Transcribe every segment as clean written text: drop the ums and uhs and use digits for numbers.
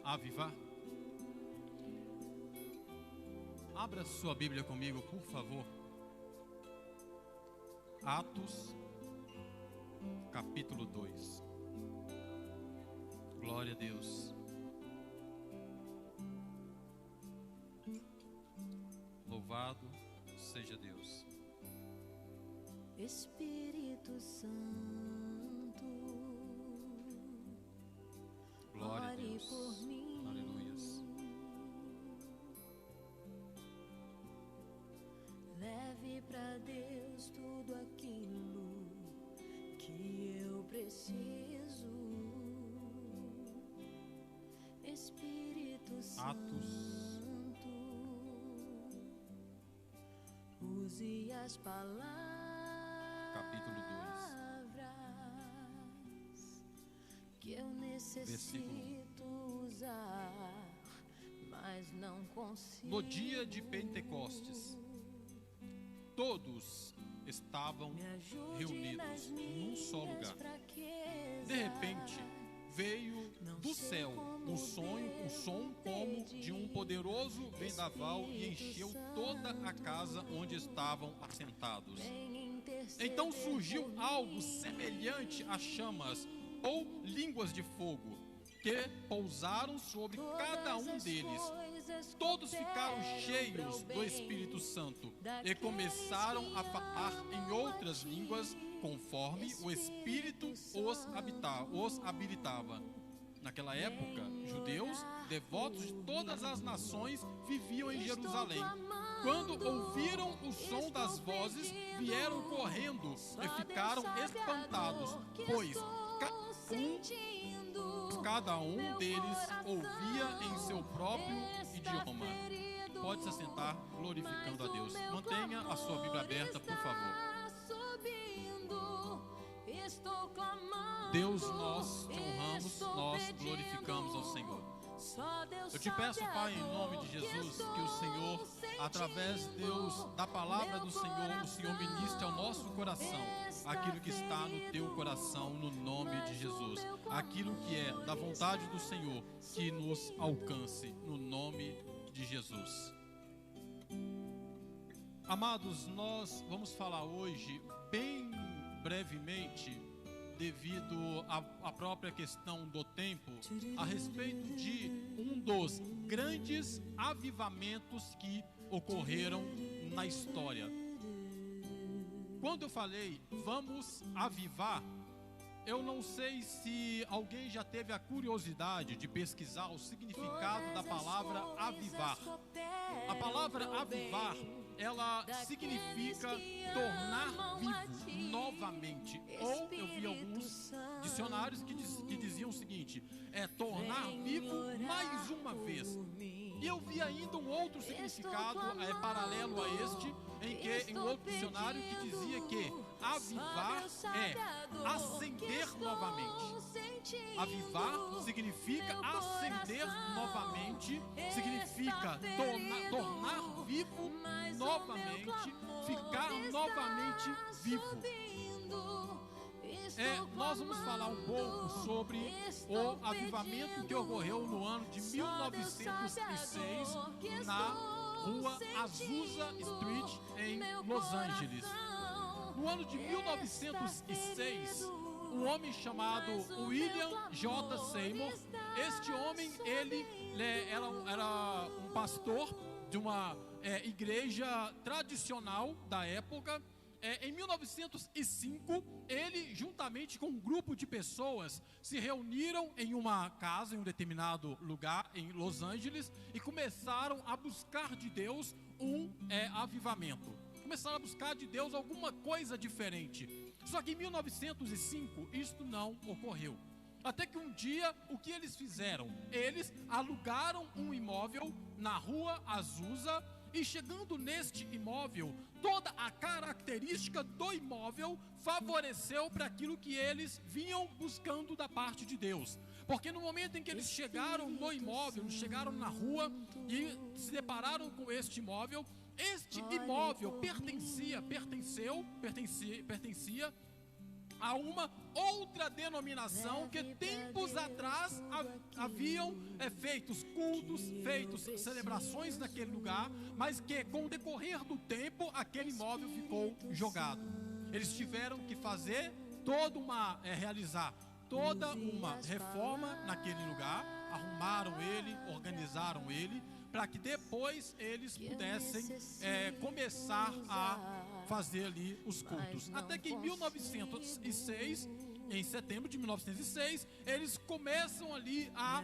avivar? Abra sua Bíblia comigo, por favor. Atos, capítulo 2. Glória a Deus. Louvado seja Deus. Espírito Santo, Glória a ore Deus. por mim. Aleluias. Leve para Deus tudo aquilo que eu preciso. Espírito Santo, use as palavras Capítulo 2. que eu necessito usar, mas não consigo. No dia de Pentecostes, todos estavam reunidos num só lugar. De repente, veio do céu um som como de um poderoso vendaval e encheu toda a casa onde estavam assentados. Então surgiu algo semelhante a chamas ou línguas de fogo, que pousaram sobre cada um deles. Todos ficaram cheios do Espírito Santo e começaram a falar em outras línguas, conforme o Espírito os habilitava. Naquela época, judeus, devotos de todas as nações, viviam em Jerusalém. Quando ouviram o som das vozes, vieram correndo e ficaram espantados, pois cada um deles ouvia em seu próprio idioma. Pode se assentar, glorificando a Deus. Mantenha a sua Bíblia aberta, por favor. Deus, nós te honramos, nós glorificamos ao Senhor. Eu te peço, Pai, em nome de Jesus, que o Senhor, através, Deus, da palavra do Senhor, o Senhor ministre ao nosso coração aquilo que está no teu coração, no nome de Jesus. Aquilo que é da vontade do Senhor, que nos alcance, no nome de Jesus. Amados, nós vamos falar hoje, bem brevemente, devido à própria questão do tempo, a respeito de um dos grandes avivamentos que ocorreram na história. Quando eu falei, vamos avivar, eu não sei se alguém já teve a curiosidade de pesquisar o significado da palavra avivar. A palavra avivar, ela significa tornar vivo novamente. Ou eu vi alguns dicionários que diziam o seguinte: é tornar vivo mais uma vez. E eu vi ainda um outro significado paralelo a este, em outro dicionário, que dizia que avivar é acender novamente. Avivar significa acender novamente, significa tornar vivo novamente, ficar novamente vivo. Nós vamos falar um pouco sobre o avivamento que ocorreu no ano de 1906 na rua Azusa Street, em Los Angeles. No ano de 1906, um homem chamado William J. Seymour, este homem, ele era um pastor de uma igreja tradicional da época. Em 1905, ele, juntamente com um grupo de pessoas, se reuniram em uma casa, em um determinado lugar em Los Angeles, e começaram a buscar de Deus um avivamento. Começaram a buscar de Deus alguma coisa diferente. Só que em 1905, isto não ocorreu. Até que um dia, o que eles fizeram? Eles alugaram um imóvel na rua Azusa, e chegando neste imóvel, toda a característica do imóvel favoreceu para aquilo que eles vinham buscando da parte de Deus. Porque no momento em que eles chegaram no imóvel, chegaram na rua e se depararam com este imóvel pertencia a uma outra denominação que tempos atrás haviam feitos cultos, feitos celebrações naquele lugar, mas que com o decorrer do tempo aquele imóvel ficou jogado. Eles tiveram que fazer realizar toda uma reforma naquele lugar, arrumaram ele, organizaram ele, para que depois eles pudessem começar a fazer ali os cultos. Até que em 1906, em setembro de 1906, eles começam ali a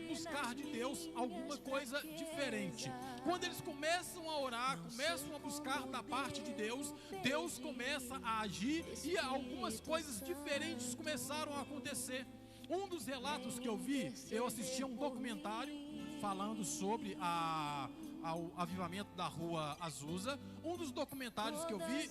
buscar de Deus alguma coisa diferente. Quando eles começam a orar, começam a buscar da parte de Deus, Deus começa a agir e algumas coisas diferentes começaram a acontecer. Um dos relatos que eu assisti a um documentário falando sobre ao avivamento da Rua Azusa. Um dos documentários que eu vi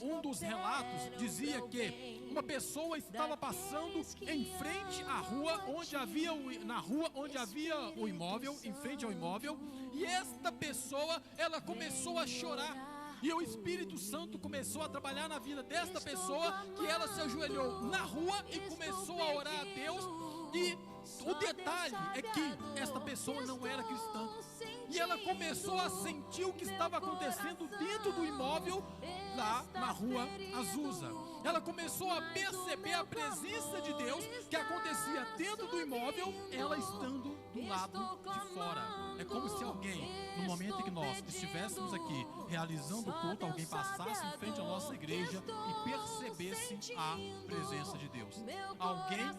um dos relatos dizia que uma pessoa estava passando em frente à rua onde havia o imóvel, em frente ao imóvel, e esta pessoa, ela começou a chorar. E o Espírito Santo começou a trabalhar na vida desta pessoa, que ela se ajoelhou na rua e começou a orar a Deus. E o detalhe é que esta pessoa não era cristã. E ela começou a sentir o que estava acontecendo dentro do imóvel lá na Rua Azusa. Ela começou a perceber a presença de Deus que acontecia dentro do imóvel, ela estando do lado de fora. É como se alguém, no momento em que nós estivéssemos aqui realizando o culto, alguém passasse em frente à nossa igreja e percebesse a presença de Deus. Alguém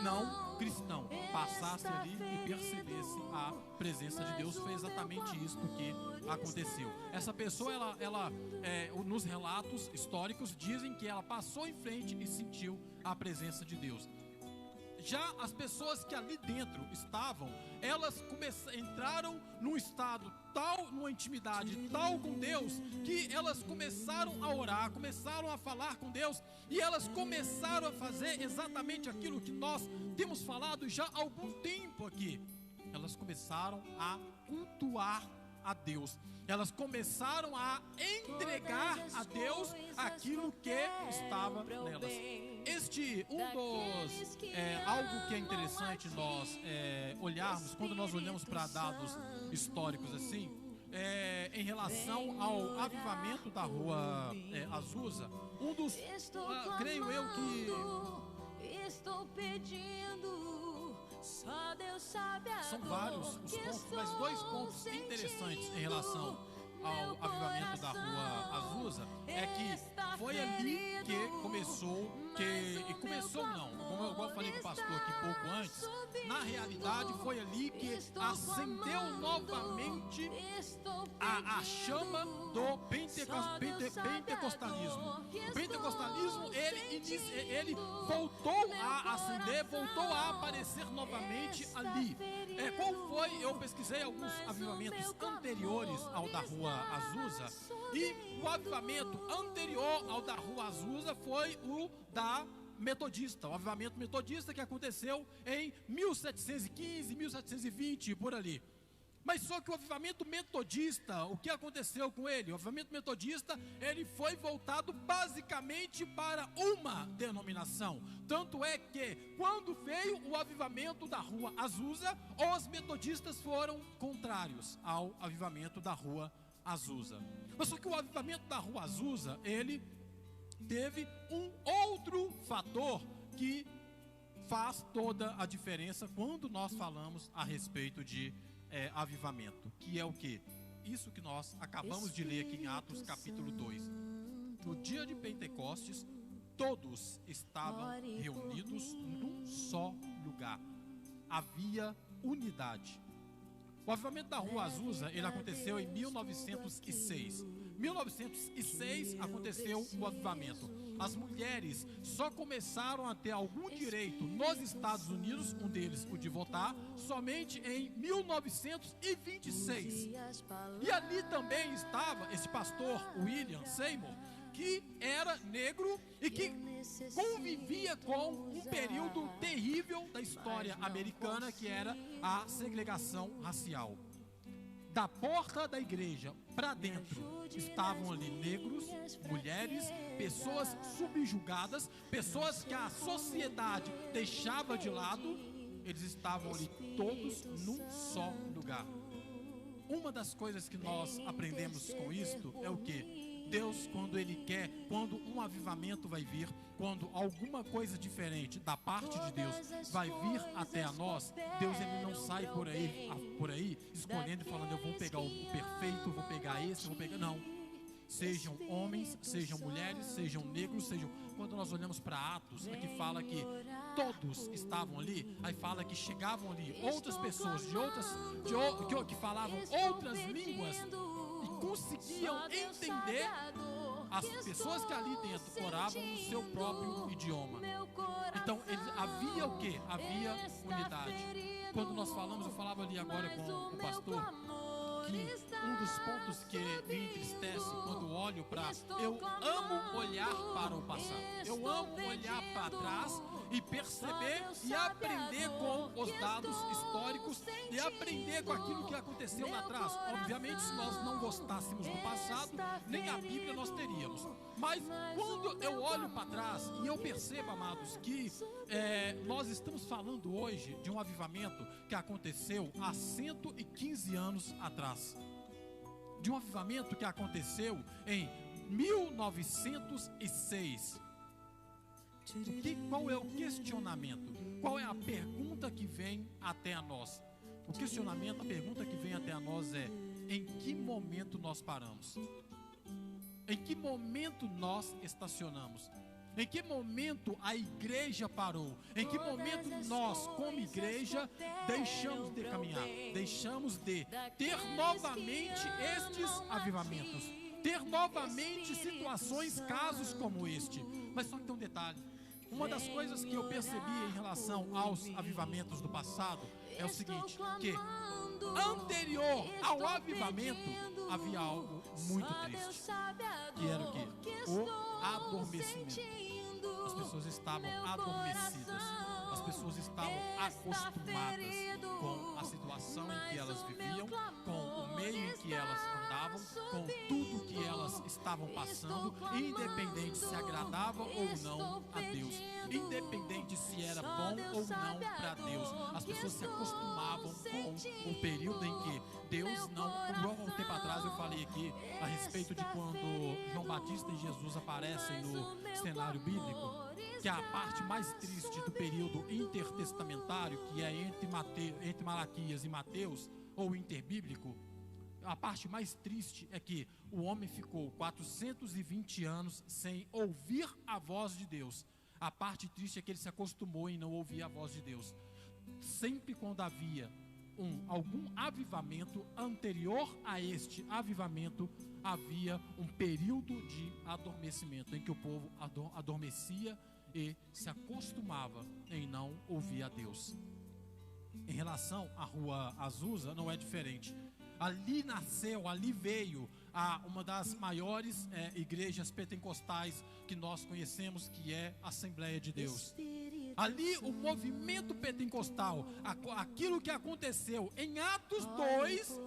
não cristão passasse ali e percebesse a presença de Deus. Foi exatamente isso que aconteceu. Essa pessoa, nos relatos históricos, dizem que ela passou em frente e sentiu a presença de Deus. Já as pessoas que ali dentro estavam, elas entraram num estado tal, numa intimidade tal com Deus, que elas começaram a orar, começaram a falar com Deus, e elas começaram a fazer exatamente aquilo que nós temos falado já há algum tempo aqui. Elas começaram a cultuar a Deus. Elas começaram a entregar a Deus aquilo que estava nelas. Algo que é interessante nós olharmos, quando nós olhamos para dados históricos assim, em relação ao avivamento da Rua Azusa, creio eu que estou pedindo, só Deus sabe a são vários os pontos, mas dois pontos interessantes em relação ao avivamento da Rua Azusa é que foi ali que começou, como eu falei com o pastor aqui pouco antes, na realidade foi ali que acendeu novamente a chama do pentecostalismo. O pentecostalismo, ele voltou a acender, voltou a aparecer novamente ali. Qual foi? Eu pesquisei alguns avivamentos anteriores ao da Rua Azusa, e o avivamento anterior ao da Rua Azusa foi o da metodista, o avivamento metodista, que aconteceu em 1715, 1720, por ali. Mas só que o avivamento metodista, o que aconteceu com ele? O avivamento metodista, ele foi voltado basicamente para uma denominação. Tanto é que, quando veio o avivamento da Rua Azusa, os metodistas foram contrários ao avivamento da Rua Azusa. Mas só que o avivamento da Rua Azusa, ele teve um outro fator que faz toda a diferença quando nós falamos a respeito de avivamento, que é o que? Isso que nós acabamos de ler aqui em Atos capítulo 2. No dia de Pentecostes, todos estavam reunidos num só lugar. Havia unidade. O avivamento da Rua Azusa, ele aconteceu em 1906. 1906 aconteceu o avivamento. As mulheres só começaram a ter algum direito nos Estados Unidos, um deles o de votar, somente em 1926. E ali também estava esse pastor William Seymour, que era negro e que convivia com um período terrível da história americana, que era a segregação racial. da porta da igreja para dentro, estavam ali negros, mulheres, pessoas subjugadas, pessoas que a sociedade deixava de lado. Eles estavam ali todos num só lugar. Uma das coisas que nós aprendemos com isto é o quê? Deus, quando Ele quer, quando um avivamento vai vir, quando alguma coisa diferente da parte de Deus vai vir até a nós, Deus, Ele não sai por aí escolhendo e falando, eu vou pegar o perfeito, vou pegar esse, vou pegar... Não. Sejam homens, sejam mulheres, sejam negros, sejam... Quando nós olhamos para Atos, aqui fala que todos estavam ali, aí fala que chegavam ali outras pessoas que falavam outras línguas e conseguiam entender as pessoas que ali dentro oravam no seu próprio idioma. Então havia o quê? Havia unidade. Quando nós falamos, eu falava ali agora com o pastor, que um dos pontos que me entristece quando olho para... Eu amo olhar para o passado. Eu amo olhar para trás e perceber e aprender com os dados históricos e aprender com aquilo que aconteceu lá atrás. Obviamente, se nós não gostássemos do passado, nem a Bíblia nós teríamos. Mas quando eu olho para trás e eu percebo, amados, que nós estamos falando hoje de um avivamento que aconteceu há 115 anos atrás. De um avivamento que aconteceu em 1906. Qual é o questionamento? Qual é a pergunta que vem até a nós? O questionamento, a pergunta que vem até a nós é: em que momento nós paramos? Em que momento nós estacionamos? Em que momento a igreja parou? Em que momento nós, como igreja, deixamos de caminhar? Deixamos de ter novamente estes avivamentos, ter novamente situações, casos como este. Mas só que tem um detalhe. Uma das coisas que eu percebi em relação aos avivamentos do passado é o seguinte, que anterior ao avivamento havia algo muito triste, que era o quê? O adormecimento. As pessoas estavam adormecidas, as pessoas estavam acostumadas com a situação em que elas viviam, com o meio em que elas andavam, com tudo que elas estavam passando, independente se agradava ou não a Deus, independente se era bom ou não para Deus. As pessoas se acostumavam com o período em que Deus não... Como um tempo atrás eu falei aqui a respeito de quando João Batista e Jesus aparecem no cenário bíblico, que é a parte mais triste do período intertestamentário, que é entre Malaquias e Mateus, ou interbíblico. A parte mais triste é que o homem ficou 420 anos sem ouvir a voz de Deus. A parte triste é que ele se acostumou em não ouvir a voz de Deus. Sempre quando havia algum avivamento, anterior a este avivamento, havia um período de adormecimento, em que o povo adormecia e se acostumava em não ouvir a Deus. Em relação à Rua Azusa, não é diferente. Ali nasceu, ali veio uma das maiores igrejas pentecostais que nós conhecemos, que é a Assembleia de Deus. Ali o movimento pentecostal, aquilo que aconteceu em Atos 2,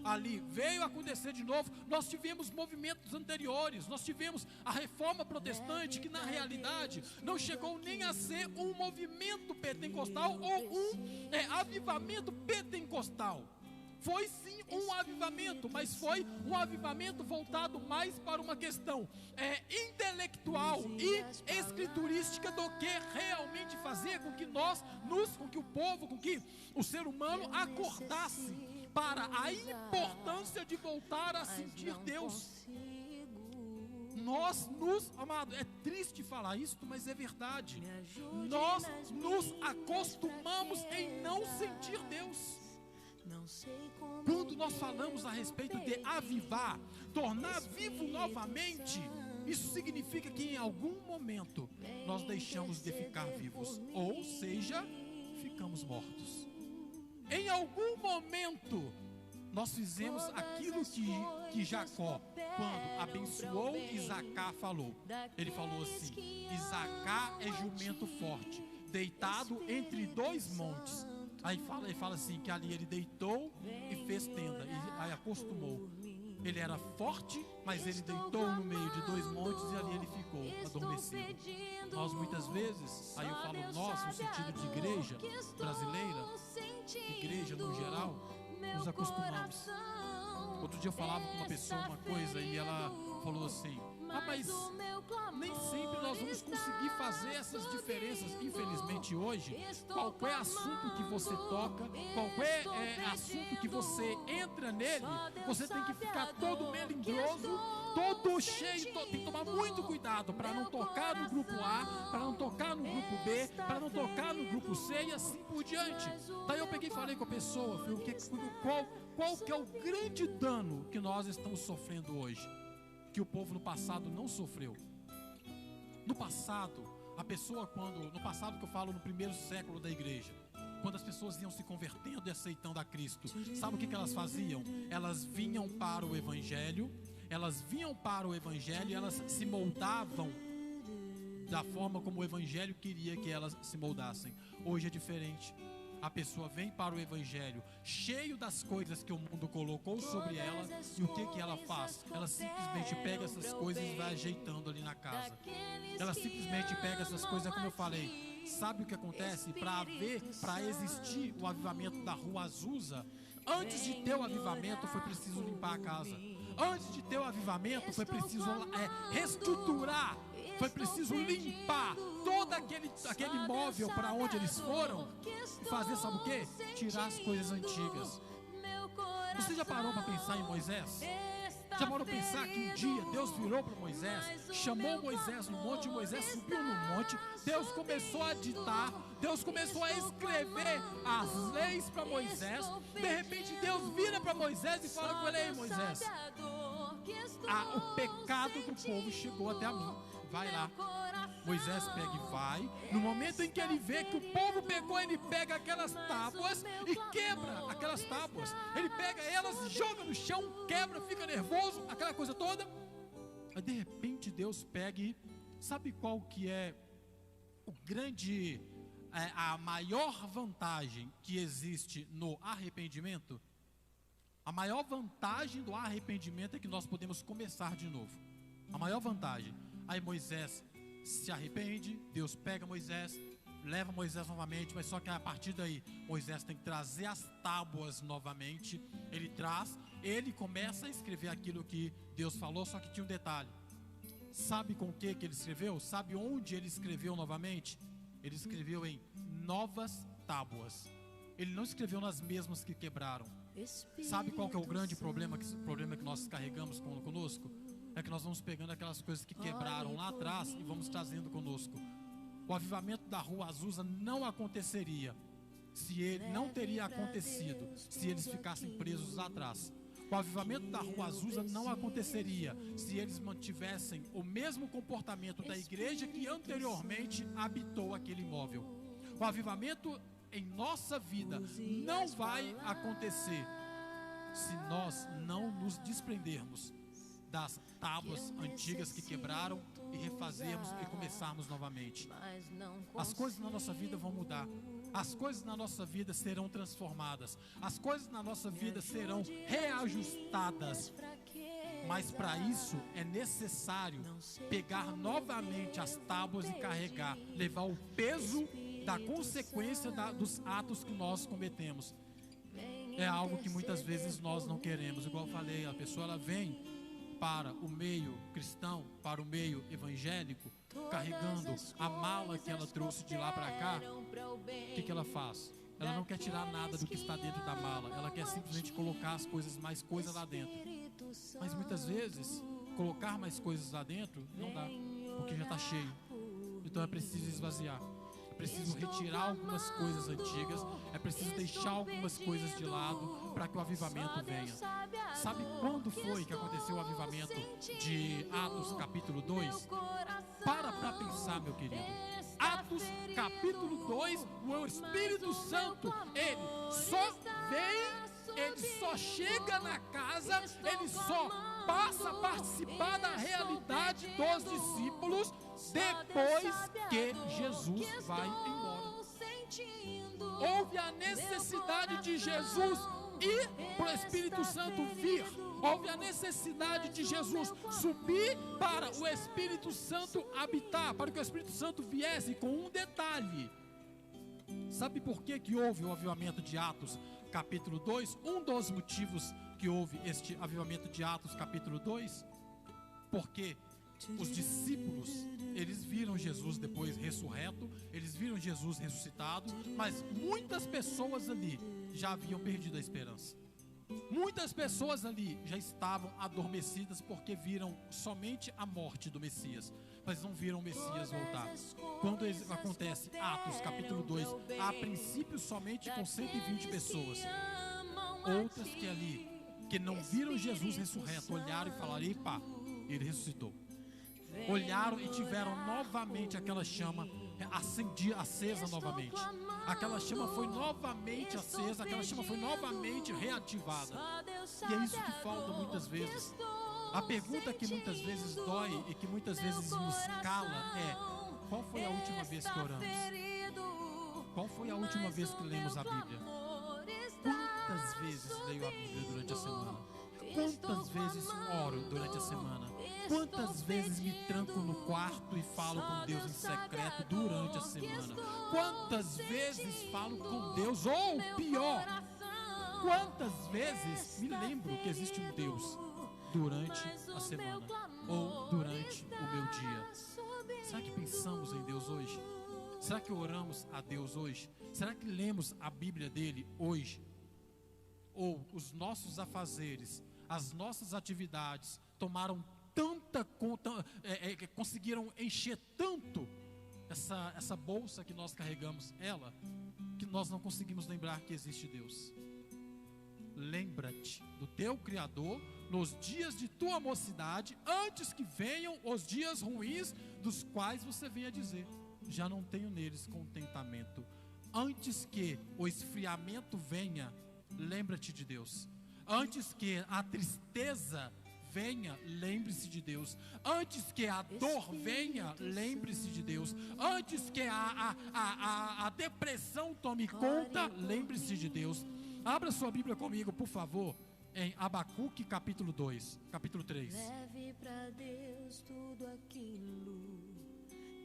ali veio acontecer de novo. Nós tivemos movimentos anteriores, nós tivemos a Reforma Protestante, que na realidade não chegou nem a ser um movimento pentecostal ou um avivamento pentecostal. Foi sim um avivamento, mas foi um avivamento voltado mais para uma questão intelectual e escriturística do que realmente fazer com que com que o povo, com que o ser humano acordasse para a importância de voltar a sentir Deus. Amado, é triste falar isso, mas é verdade. Nós nos acostumamos em não sentir Deus. Quando nós falamos a respeito de avivar, tornar vivo novamente, isso significa que em algum momento nós deixamos de ficar vivos, ou seja, ficamos mortos. Em algum momento nós fizemos aquilo que Jacó, quando abençoou Isacar, falou. Ele falou assim: Isacar é jumento forte, deitado entre dois montes. Aí ele fala assim, que ali ele deitou e fez tenda, e aí acostumou. Ele era forte, mas ele deitou no meio de 2 montes e ali ele ficou adormecido. Nós muitas vezes, aí eu falo nós no sentido de igreja brasileira, igreja no geral, nos acostumamos. Outro dia eu falava com uma pessoa uma coisa e ela falou assim: mas nem sempre nós vamos conseguir fazer essas diferenças. Infelizmente hoje, qualquer assunto que você toca, qualquer assunto que você entra nele, você tem que ficar todo melindroso, todo cheio, tem que tomar muito cuidado para não tocar no grupo A, para não tocar no grupo B, para não tocar no grupo C e assim por diante. Daí eu peguei e falei com a pessoa, qual que é o grande dano que nós estamos sofrendo hoje, que o povo no passado não sofreu. No passado, no passado que eu falo, no primeiro século da igreja, quando as pessoas iam se convertendo e aceitando a Cristo, sabe o que elas faziam? Elas vinham para o Evangelho, e elas se moldavam da forma como o Evangelho queria que elas se moldassem. Hoje é diferente. A pessoa vem para o Evangelho cheio das coisas que o mundo colocou sobre ela, e o que ela faz? Ela simplesmente pega essas coisas e vai ajeitando ali na casa. Ela simplesmente pega essas coisas, como eu falei. Sabe o que acontece? Para existir o avivamento da Rua Azusa, antes de ter o avivamento foi preciso limpar a casa. Antes de ter o avivamento foi preciso reestruturar, foi preciso limpar todo aquele móvel para onde eles foram e fazer, sabe o que? Tirar as coisas antigas. Você já parou para pensar em Moisés? Já parou para pensar que um dia Deus virou para Moisés, chamou Moisés no monte, Moisés subiu no monte, Deus começou a ditar, Deus começou a escrever as leis para Moisés. De repente Deus vira para Moisés e fala com ele: ei, Moisés, o pecado do povo chegou até a mim, vai lá. Moisés pega e vai. No momento em que ele vê que o povo pecou, ele pega aquelas tábuas e quebra aquelas tábuas. Ele pega elas, joga no chão, quebra, fica nervoso, aquela coisa toda. Aí de repente Deus pega e sabe qual que é a maior vantagem que existe no arrependimento? A maior vantagem do arrependimento é que nós podemos começar de novo. A maior vantagem. Aí Moisés se arrepende, Deus pega Moisés, leva Moisés novamente, mas só que a partir daí Moisés tem que trazer as tábuas novamente. Ele começa a escrever aquilo que Deus falou, só que tinha um detalhe. Sabe com o que ele escreveu? Sabe onde ele escreveu novamente? Ele escreveu em novas tábuas. Ele não escreveu nas mesmas que quebraram. Sabe qual que é o grande problema que nós carregamos conosco? É que nós vamos pegando aquelas coisas que quebraram lá atrás e vamos trazendo conosco. O avivamento da Rua Azusa não aconteceria, não teria acontecido se eles ficassem presos lá atrás. O avivamento da Rua Azusa não aconteceria se eles mantivessem o mesmo comportamento da igreja que anteriormente habitou aquele imóvel. O avivamento em nossa vida não vai acontecer se nós não nos desprendermos das tábuas antigas que quebraram e refazermos e começarmos novamente. As coisas na nossa vida vão mudar. As coisas na nossa vida serão transformadas. As coisas na nossa vida serão reajustadas. Mas para isso é necessário pegar novamente as tábuas e carregar, levar o peso da consequência dos atos que nós cometemos. É algo que muitas vezes nós não queremos. Igual eu falei, a pessoa ela vem para o meio cristão, para o meio evangélico, carregando a mala que ela trouxe de lá para cá. O que ela faz? Ela não quer tirar nada do que está dentro da mala. Ela quer simplesmente colocar mais coisas lá dentro. Mas muitas vezes, colocar mais coisas lá dentro não dá, porque já está cheio. Então é preciso esvaziar. É preciso retirar algumas coisas antigas. É preciso deixar algumas coisas de lado para que o avivamento venha. Sabe quando foi que aconteceu o avivamento de Atos capítulo 2? Para pensar, meu querido. Atos capítulo 2, o Espírito Santo, ele só vem, ele só chega na casa, ele só passa a participar da realidade dos discípulos depois que Jesus vai embora. Houve a necessidade de Jesus ir para o Espírito Santo vir. Houve a necessidade de Jesus subir para o Espírito Santo habitar, para que o Espírito Santo viesse com um detalhe. Sabe por que houve o avivamento de Atos capítulo 2? Um dos motivos que houve este avivamento de Atos capítulo 2, porque os discípulos, eles viram Jesus depois ressurreto, eles viram Jesus ressuscitado, mas muitas pessoas ali já haviam perdido a esperança. Muitas pessoas ali já estavam adormecidas porque viram somente a morte do Messias, mas não viram o Messias voltar. Quando acontece Atos capítulo 2, a princípio somente com 120 pessoas, outras que ali, que não viram Jesus ressurreto, olharam e falaram: epa, ele ressuscitou. Olharam e tiveram novamente aquela chama acesa novamente. Aquela chama foi novamente acesa, aquela chama foi novamente reativada. E é isso que falta muitas vezes. A pergunta que muitas vezes dói e que muitas vezes nos cala é: qual foi a última vez que oramos? Qual foi a última vez que lemos a Bíblia? Quantas vezes leio a Bíblia durante a semana? Quantas vezes oro durante a semana? Quantas vezes me tranco no quarto e falo com Deus em secreto durante a semana? Quantas vezes falo com Deus? Ou pior, quantas vezes me lembro que existe um Deus durante a semana ou durante o meu dia? Será que pensamos em Deus hoje? Será que oramos a Deus hoje? Será que lemos a Bíblia dele hoje? Ou os nossos afazeres, as nossas atividades tomaram tanta conta, conseguiram encher tanto essa bolsa que nós carregamos, que nós não conseguimos lembrar que existe Deus. Lembra-te do teu Criador nos dias de tua mocidade, antes que venham os dias ruins, dos quais você venha dizer: já não tenho neles contentamento. Antes que o esfriamento venha, lembra-te de Deus. Antes que a tristeza venha, lembre-se de Deus. Antes que a dor venha, lembre-se de Deus. Antes que a depressão tome conta, lembre-se de Deus. Abra sua Bíblia comigo, por favor, em Abacuque capítulo 2, capítulo 3. Leve para Deus tudo aquilo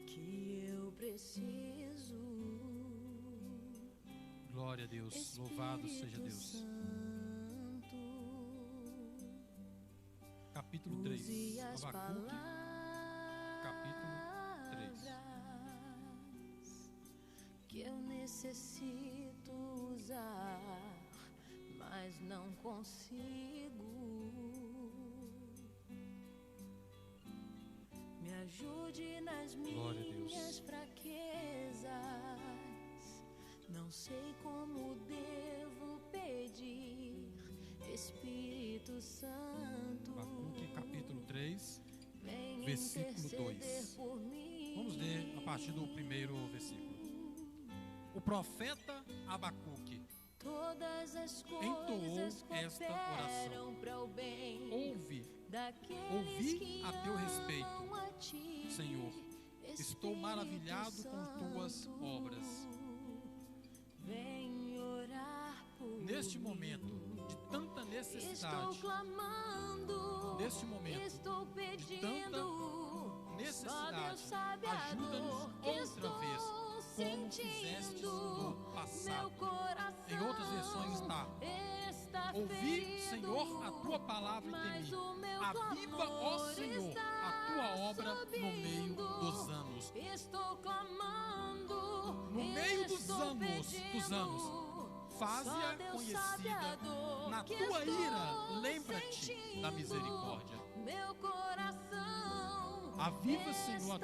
que eu preciso. Glória a Deus, louvado seja Deus. Capítulo 3, Abacuque, capítulo 3. Que eu necessito usar, mas não consigo. Me ajude nas minhas fraquezas. Não sei como devo pedir, Espírito Santo. Abacuque capítulo 3, versículo 2. Vamos ler a partir do primeiro versículo. O profeta Abacuque entoou esta oração: ouvi a teu respeito, Senhor. Estou maravilhado com tuas obras. Neste momento de tanta necessidade, neste momento de tanta necessidade, ajuda-nos outra vez, como fizeste no passado. Em outras versões está: ouvi, Senhor, a tua palavra e temi. Aviva, ó Senhor, a tua obra no meio dos anos. No meio dos anos, faze-a conhecida. Na tua ira, lembra-te da misericórdia. Aviva, Senhor, a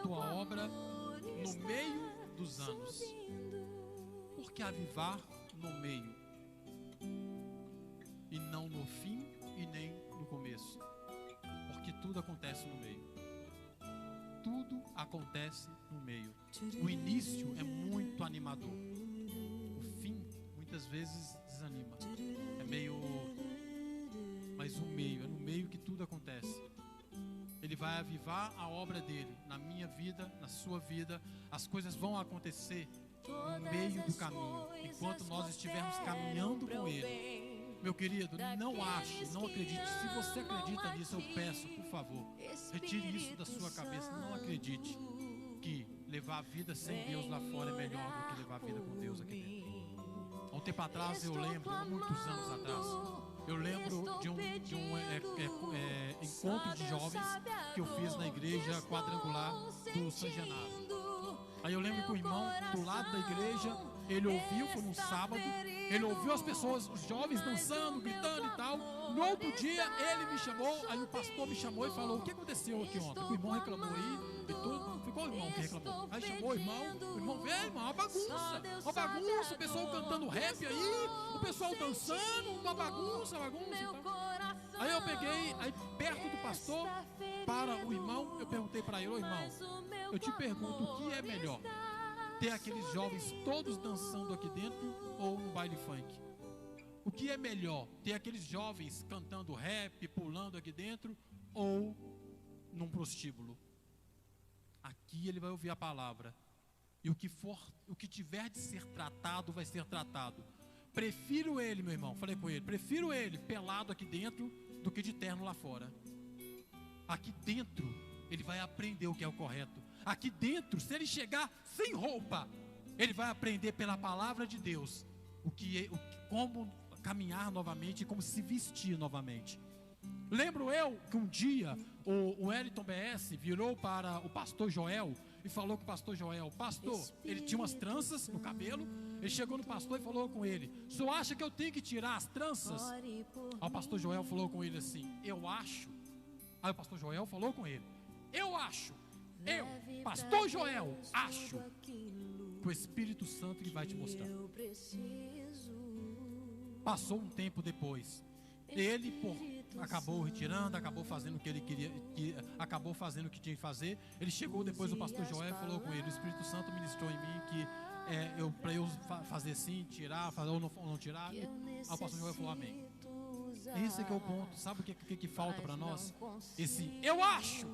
tua obra no meio dos anos. Por que avivar no meio e não no fim e nem no começo? Porque tudo acontece no meio. Tudo acontece no meio. O início é muito animador. O fim muitas vezes desanima. Mas o meio, é no meio que tudo acontece. Ele vai avivar a obra dele na minha vida, na sua vida. As coisas vão acontecer no meio do caminho, enquanto nós estivermos caminhando com ele. Meu querido, não ache, não acredite. Se você acredita nisso, eu peço, por favor, retire isso da sua cabeça. Não acredite que levar a vida sem Deus lá fora é melhor do que levar a vida com Deus aqui dentro. Há um tempo atrás, eu lembro, muitos anos atrás, eu lembro de um encontro de jovens que eu fiz na igreja quadrangular do São Genaro. Aí eu lembro que o irmão do lado da igreja, ele ouviu, foi num sábado, ele ouviu as pessoas, os jovens dançando, gritando e tal. No outro dia ele me chamou, aí o pastor me chamou e falou: o que aconteceu aqui ontem? O irmão reclamou aí e tudo. Ficou o irmão que reclamou. Aí chamou o irmão veio, irmão, uma bagunça, o pessoal cantando rap aí, o pessoal dançando, uma bagunça. Aí eu peguei, aí perto do pastor, para o irmão, eu perguntei para ele: ô irmão, eu te pergunto, o que é melhor? Ter aqueles jovens todos dançando aqui dentro ou no baile funk? O que é melhor? Ter aqueles jovens cantando rap, pulando aqui dentro ou num prostíbulo? Aqui ele vai ouvir a palavra. E o que tiver de ser tratado, vai ser tratado. Prefiro ele, meu irmão, falei com ele, prefiro ele pelado aqui dentro do que de terno lá fora. Aqui dentro ele vai aprender o que é o correto. Aqui dentro, se ele chegar sem roupa, ele vai aprender pela palavra de Deus como caminhar novamente, como se vestir novamente. Lembro eu que um dia o Wellington BS virou para o pastor Joel e falou com o pastor Joel: pastor, ele tinha umas tranças no cabelo. Ele chegou no pastor e falou com ele: o senhor acha que eu tenho que tirar as tranças? Aí o pastor Joel falou com ele assim: eu acho. Aí o pastor Joel falou com ele: eu, pastor Joel, acho que o Espírito Santo que vai te mostrar. Passou um tempo depois, ele acabou retirando, acabou fazendo o que ele queria, acabou fazendo o que tinha que fazer. Ele chegou depois do pastor Joel e falou com ele: o Espírito Santo ministrou em mim que para eu fazer assim, tirar, fazer ou não tirar. Aí o pastor Joel falou: amém. Esse é que é o ponto. Sabe o que falta para nós? Esse eu acho.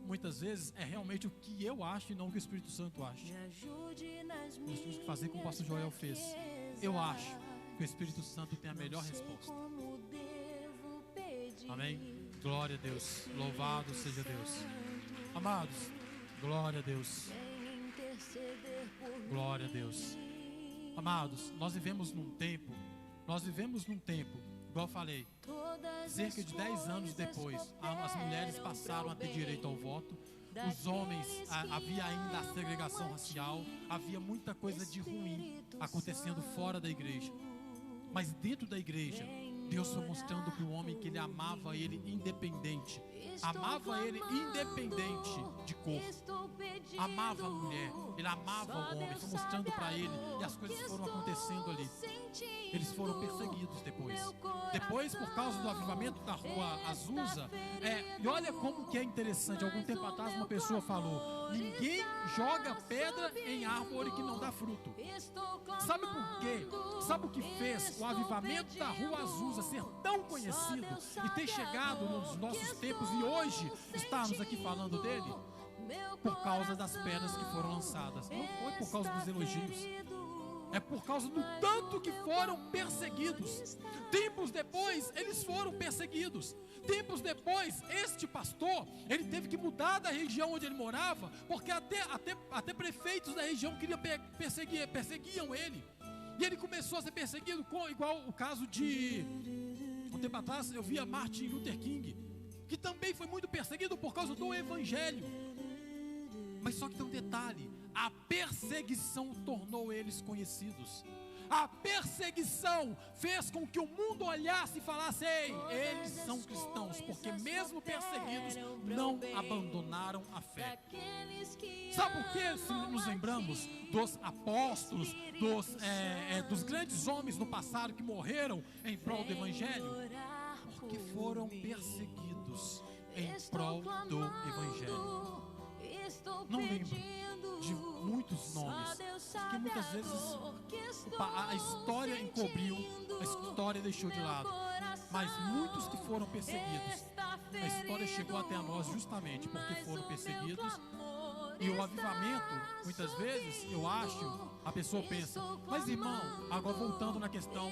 Muitas vezes é realmente o que eu acho e não o que o Espírito Santo acha. Nós temos que fazer como o pastor Joel fez. Eu acho que o Espírito Santo tem a melhor resposta. Amém? Glória a Deus. Louvado seja Deus. Amados, glória a Deus. Glória a Deus. Amados, nós vivemos num tempo, igual eu falei, cerca de 10 anos depois, as mulheres passaram a ter direito ao voto. Os homens, havia ainda a segregação racial, havia muita coisa de ruim acontecendo fora da igreja. Mas dentro da igreja, Deus foi mostrando para o homem que ele amava ele independente. Amava ele independente de cor. Amava a mulher, ele amava o homem, foi mostrando para ele, e as coisas foram acontecendo ali. Eles foram perseguidos depois por causa do avivamento da rua Azusa. E olha como que é interessante. Algum tempo atrás uma pessoa falou: ninguém joga pedra em árvore que não dá fruto. Sabe por quê? Sabe o que fez o avivamento da rua Azusa ser tão conhecido e ter chegado nos nossos tempos e hoje estarmos aqui falando dele? Por causa das pedras que foram lançadas. Não foi por causa dos elogios. É por causa do tanto que foram perseguidos. Tempos depois, eles foram perseguidos. Tempos depois, este pastor, ele teve que mudar da região onde ele morava, porque até prefeitos da região perseguiam ele. E ele começou a ser perseguido, igual o caso de... Um tempo atrás, eu via Martin Luther King, que também foi muito perseguido por causa do evangelho. Mas só que tem um detalhe: a perseguição tornou eles conhecidos. A perseguição fez com que o mundo olhasse e falasse: ei, eles são cristãos, porque mesmo perseguidos não abandonaram a fé. Sabe por que, se nos lembramos dos apóstolos, dos grandes homens no passado que morreram em prol do evangelho? Porque foram perseguidos em prol do evangelho. Não lembro de muitos nomes, porque muitas vezes a história encobriu, a história deixou de lado. Mas muitos que foram perseguidos a história chegou até nós justamente porque foram perseguidos. E o avivamento, muitas vezes, eu acho, a pessoa pensa, mas irmão, agora voltando na questão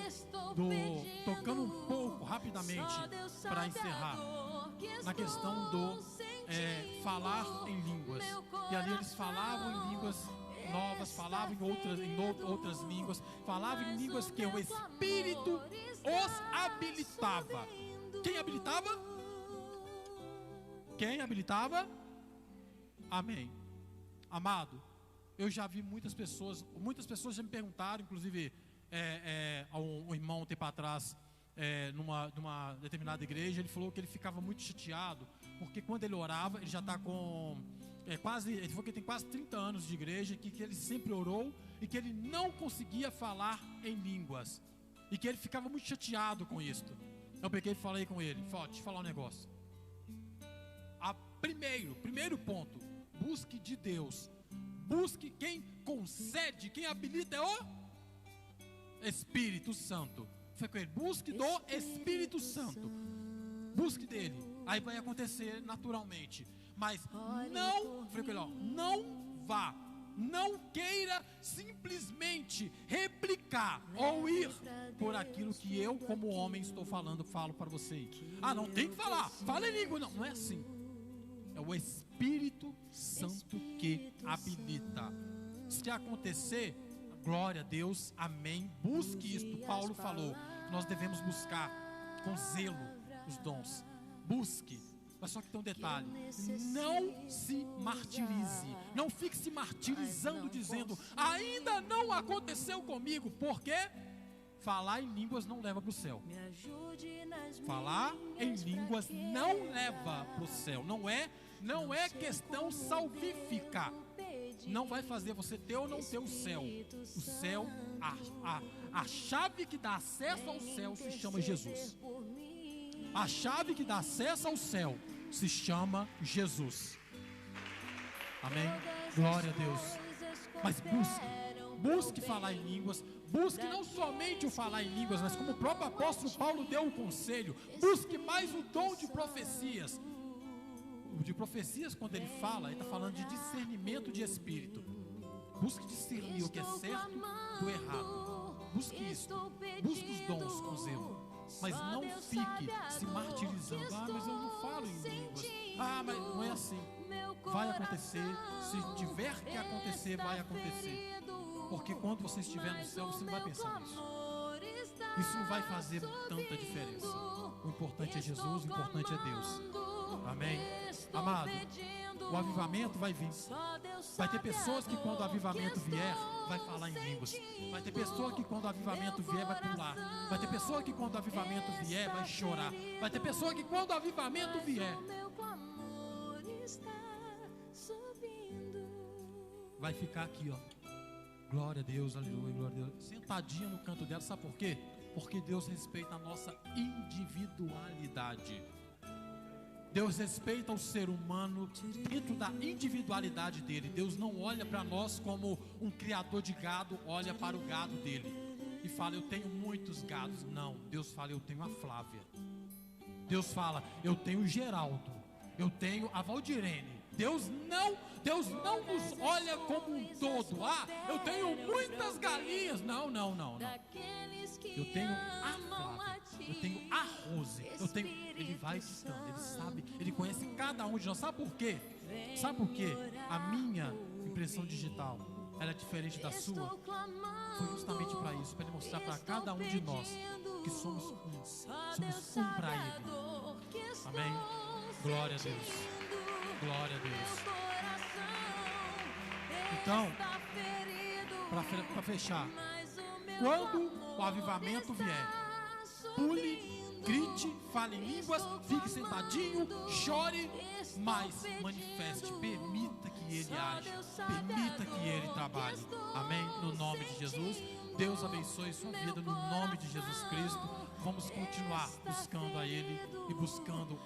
tocando um pouco rapidamente para encerrar, na questão do falar em línguas. E ali eles falavam em línguas novas, falavam em outras línguas, falavam em línguas que o Espírito os habilitava. Quem habilitava? Quem habilitava? Amém. Amado, eu já vi muitas pessoas já me perguntaram, inclusive um irmão um tempo atrás, numa determinada igreja, ele falou que ele ficava muito chateado, porque quando ele orava, ele já está com ele falou que tem quase 30 anos de igreja, que ele sempre orou e que ele não conseguia falar em línguas, e que ele ficava muito chateado com isso. Eu peguei e falei com ele, deixa eu te falar um negócio. Primeiro ponto, busque de Deus. Busque quem concede, quem habilita é o Espírito Santo. Foi com ele. Busque do Espírito Santo. Busque dele. Aí vai acontecer naturalmente. Mas não não queira simplesmente replicar ou ir por aquilo que eu, como homem, falo para você. Não tem que falar. Fala em língua. Não é assim. É o Espírito Santo que habilita. Se acontecer, glória a Deus, amém. Busque isto. Paulo falou que nós devemos buscar com zelo os dons. Busque. Mas só que tem um detalhe: não se martirize. Não fique se martirizando dizendo, ainda não aconteceu comigo. Porque falar em línguas não leva para o céu. Falar em línguas não leva para o céu. Não é questão salvífica. Não vai fazer você ter ou não ter o céu. O céu, a chave que dá acesso ao céu se chama Jesus. A chave que dá acesso ao céu se chama Jesus. Amém? Glória a Deus. Mas busque falar em línguas. Busque não somente o falar em línguas, mas como o próprio apóstolo Paulo deu o conselho, busque mais o dom de profecias. O de profecias, quando ele fala, ele está falando de discernimento de espírito. Busque discernir o que é certo do errado. Busque isso. Busque os dons com zelo. Mas não fique se martirizando. Mas eu não falo em línguas. Mas não é assim. Vai acontecer. Se tiver que acontecer, vai acontecer. Porque quando você estiver no céu, você não vai pensar nisso. Isso não vai fazer tanta diferença. O importante é Jesus, o importante é Deus. Amém? Amado, o avivamento vai vir. Vai ter pessoas que quando o avivamento vier, vai falar em línguas. Vai ter pessoa que quando o avivamento vier, vai pular. Vai ter pessoa que quando o avivamento vier, vai chorar. Vai ter pessoa que quando o avivamento vier, vai ficar aqui, glória a Deus, aleluia, glória a Deus, sentadinha no canto dela. Sabe por quê? Porque Deus respeita a nossa individualidade. Deus respeita o ser humano dentro da individualidade dele. Deus não olha para nós como um criador de gado olha para o gado dele e fala, eu tenho muitos gados. Não, Deus fala, eu tenho a Flávia. Deus fala, eu tenho o Geraldo. Eu tenho a Valdirene. Deus não nos olha como um todo. Eu tenho muitas galinhas. Não. Eu tenho a Flávia, eu tenho a Rose, ele vai distando, ele sabe, ele conhece cada um de nós. Sabe por quê? A minha impressão digital, ela é diferente da sua. Foi justamente para isso, para ele mostrar para cada um de nós que somos um para ele. Amém? Glória a Deus. Glória a Deus. Então, para fechar, quando o avivamento vier, pule, grite, fale em línguas, fique sentadinho, chore, mas manifeste, permita que ele age, permita que ele trabalhe. Amém? No nome de Jesus. Deus abençoe sua vida no nome de Jesus Cristo. Vamos continuar buscando a ele e buscando